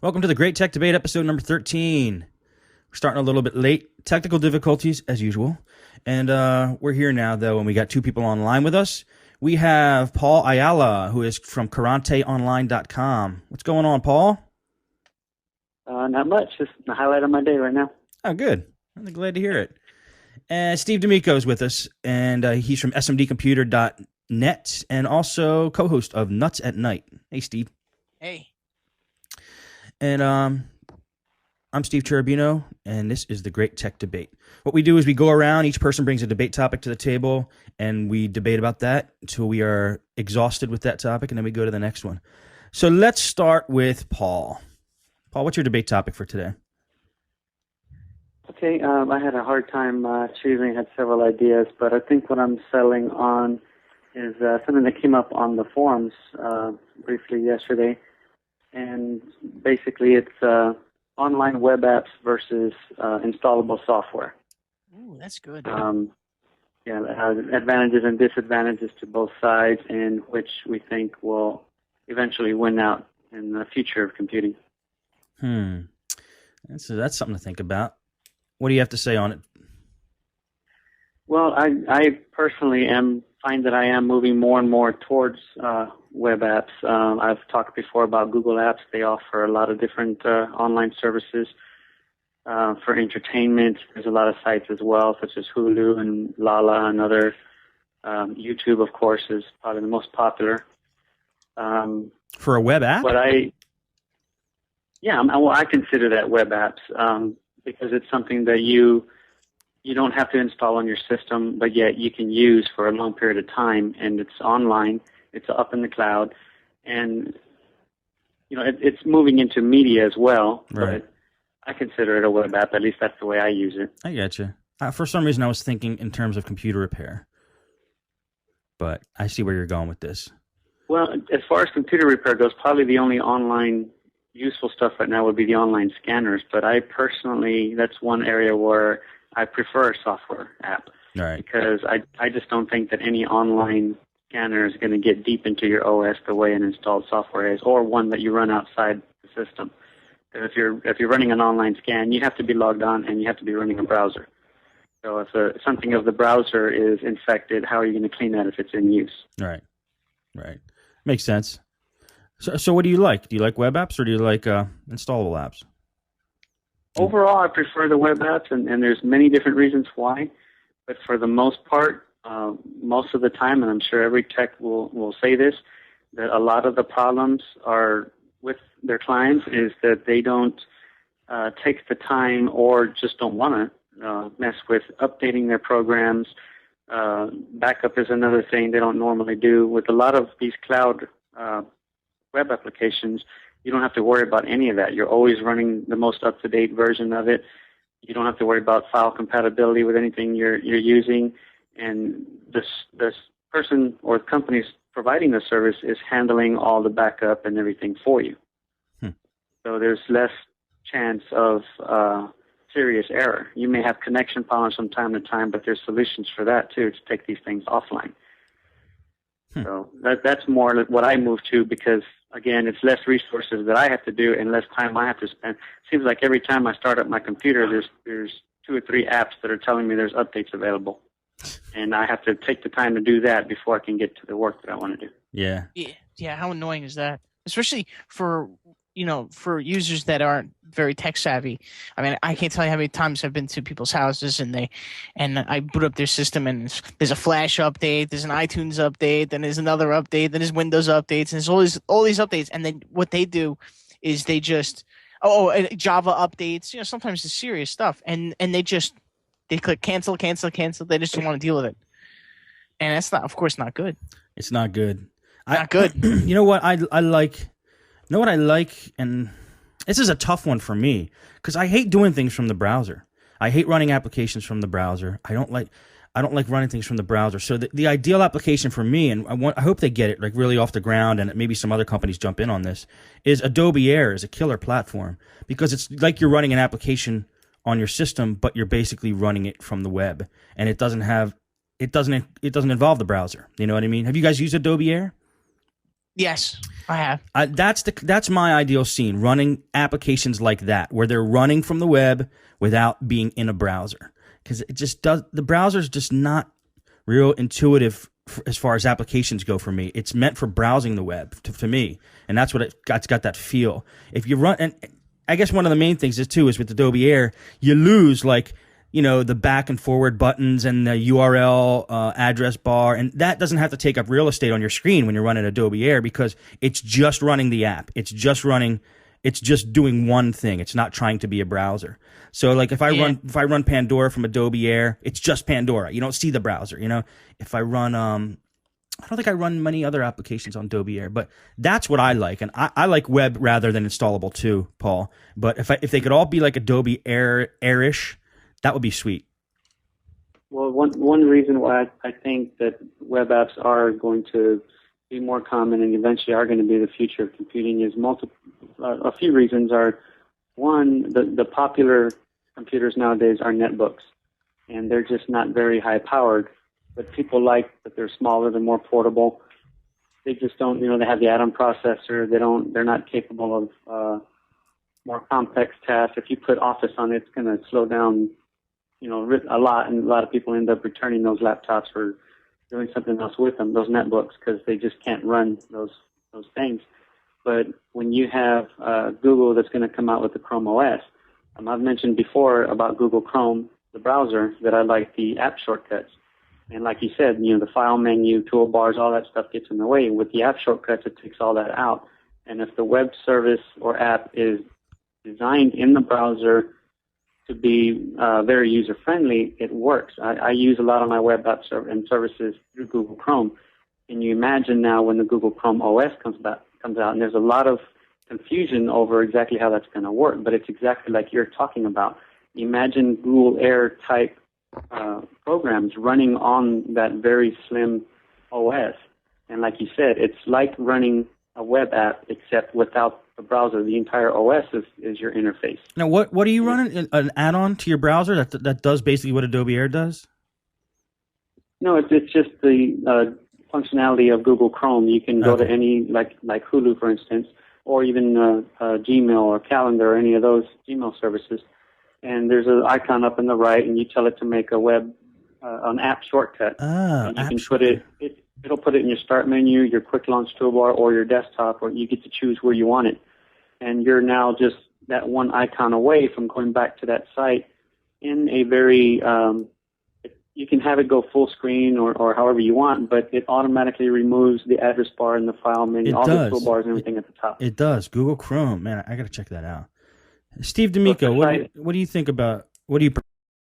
Welcome to the Great Tech Debate, episode number 13. We're starting a little bit late. Technical difficulties, as usual. And we're here now, though, and we got two people online with us. We have Paul Ayala, who is from KaranteOnline.com. What's going on, Paul? Not much. Just the highlight of my day right now. Oh, good. I'm glad to hear it. And Steve D'Amico is with us, and he's from smdcomputer.net and also co-host of Nuts at Night. Hey, Steve. Hey. And I'm Steve Cherubino, and this is the Great Tech Debate. What we do is we go around, each person brings a debate topic to the table, and we debate about that until we are exhausted with that topic, and then we go to the next one. So let's start with Paul. Paul, what's your debate topic for today? Okay, I had a hard time choosing. I had several ideas, but I think what I'm settling on is something that came up on the forums briefly yesterday. And basically, it's online web apps versus installable software. Ooh, that's good. Yeah, it has advantages and disadvantages to both sides, and which we think will eventually win out in the future of computing. That's something to think about. What do you have to say on it? Well, I personally find that I am moving more and more towards web apps. I've talked before about Google Apps. They offer a lot of different online services for entertainment. There's a lot of sites as well, such as Hulu and Lala and other. YouTube, of course, is probably the most popular. For a web app? But I consider that web apps because it's something that you don't have to install on your system, but yet you can use for a long period of time, and it's online, it's up in the cloud, and it's moving into media as well. Right. But I consider it a web app. At least that's the way I use it. I get you. For some reason, I was thinking in terms of computer repair, but I see where you're going with this. Well, as far as computer repair goes, probably the only online useful stuff right now would be the online scanners. But I personally, that's one area where I prefer a software app. Right. Because I just don't think that any online scanner is going to get deep into your OS the way an installed software is, or one that you run outside the system. If you're running an online scan, you have to be logged on and you have to be running a browser. So if something of the browser is infected, how are you going to clean that if it's in use? Right. Makes sense. So what do you like? Do you like web apps or do you like installable apps? Overall, I prefer the web apps, and there's many different reasons why. But for the most part, most of the time, and I'm sure every tech will say this, that a lot of the problems are with their clients is that they don't take the time or just don't want to mess with updating their programs. Backup is another thing they don't normally do. With a lot of these cloud web applications, you don't have to worry about any of that. You're always running the most up-to-date version of it. You don't have to worry about file compatibility with anything you're using. And this person or companies providing the service is handling all the backup and everything for you. So there's less chance of serious error. You may have connection problems from time to time, but there's solutions for that too, to take these things offline. So that's more what I move to because, again, it's less resources that I have to do and less time I have to spend. Seems like every time I start up my computer, there's 2 or 3 apps that are telling me there's updates available. And I have to take the time to do that before I can get to the work that I want to do. Yeah. Yeah, how annoying is that? Especially for users that aren't very tech savvy. I mean, I can't tell you how many times I've been to people's houses and I boot up their system and there's a Flash update, there's an iTunes update, then there's another update, then there's Windows updates, and there's all these updates. And then what they do is they just Java updates. Sometimes it's serious stuff, and they click cancel. They just don't want to deal with it, and that's not, of course, not good. It's not good. Not good. You know what I like? You know what I like, and this is a tough one for me because I hate doing things from the browser. I hate running applications from the browser. I don't like running things from the browser. So the ideal application for me, and I hope they get it like really off the ground, and maybe some other companies jump in on this, is Adobe Air is a killer platform because it's like you're running an application on your system, but you're basically running it from the web, and it doesn't involve the browser. You know what I mean? Have you guys used Adobe Air? Yes, I have. That's my ideal scene, running applications like that, where they're running from the web without being in a browser. Because it just does, the browser's just not real intuitive as far as applications go for me. It's meant for browsing the web for me, and that's what it's got that feel. If you run, and I guess one of the main things is too is with Adobe Air, you lose the back and forward buttons and the URL address bar, and that doesn't have to take up real estate on your screen when you're running Adobe Air because it's just running the app. It's just doing one thing. It's not trying to be a browser. So like if I run Pandora from Adobe Air, it's just Pandora. You don't see the browser. If I run I don't think I run many other applications on Adobe Air, but that's what I like, and I like web rather than installable too, Paul. But if they could all be like Adobe Air-ish, that would be sweet. Well, one reason why I think that web apps are going to be more common and eventually are going to be the future of computing is a few reasons are, one, the popular computers nowadays are netbooks, and they're just not very high powered, but people like that they're smaller, they're more portable. They just don't, they have the Atom processor. They're not capable of more complex tasks. If you put Office on it, it's going to slow down, a lot, and a lot of people end up returning those laptops or doing something else with them, those netbooks, because they just can't run those things. But when you have Google that's going to come out with the Chrome OS, I've mentioned before about Google Chrome, the browser, that I like the app shortcuts. And like you said, the file menu, toolbars, all that stuff gets in the way. With the app shortcuts, it takes all that out. And if the web service or app is designed in the browser to be very user-friendly, it works. I use a lot of my web apps and services through Google Chrome. And you imagine now when the Google Chrome OS comes out, and there's a lot of confusion over exactly how that's going to work, but it's exactly like you're talking about. Imagine Google Air type programs running on that very slim OS. And like you said, it's like running a web app except without the browser. The entire OS is your interface. Now, what are you running? An add-on to your browser that does basically what Adobe Air does? No, it's just the functionality of Google Chrome. You can go to any, like Hulu, for instance, or even Gmail or Calendar or any of those Gmail services. And there's an icon up in the right, and you tell it to make an app shortcut. And you can put it'll put it in your start menu, your quick launch toolbar, or your desktop, or you get to choose where you want it. And you're now just that one icon away from going back to that site in a very, you can have it go full screen or however you want, but it automatically removes the address bar and the file menu, all the toolbars and everything at the top. It does. Google Chrome. Man, I got to check that out. Steve D'Amico, what do you think about, what do you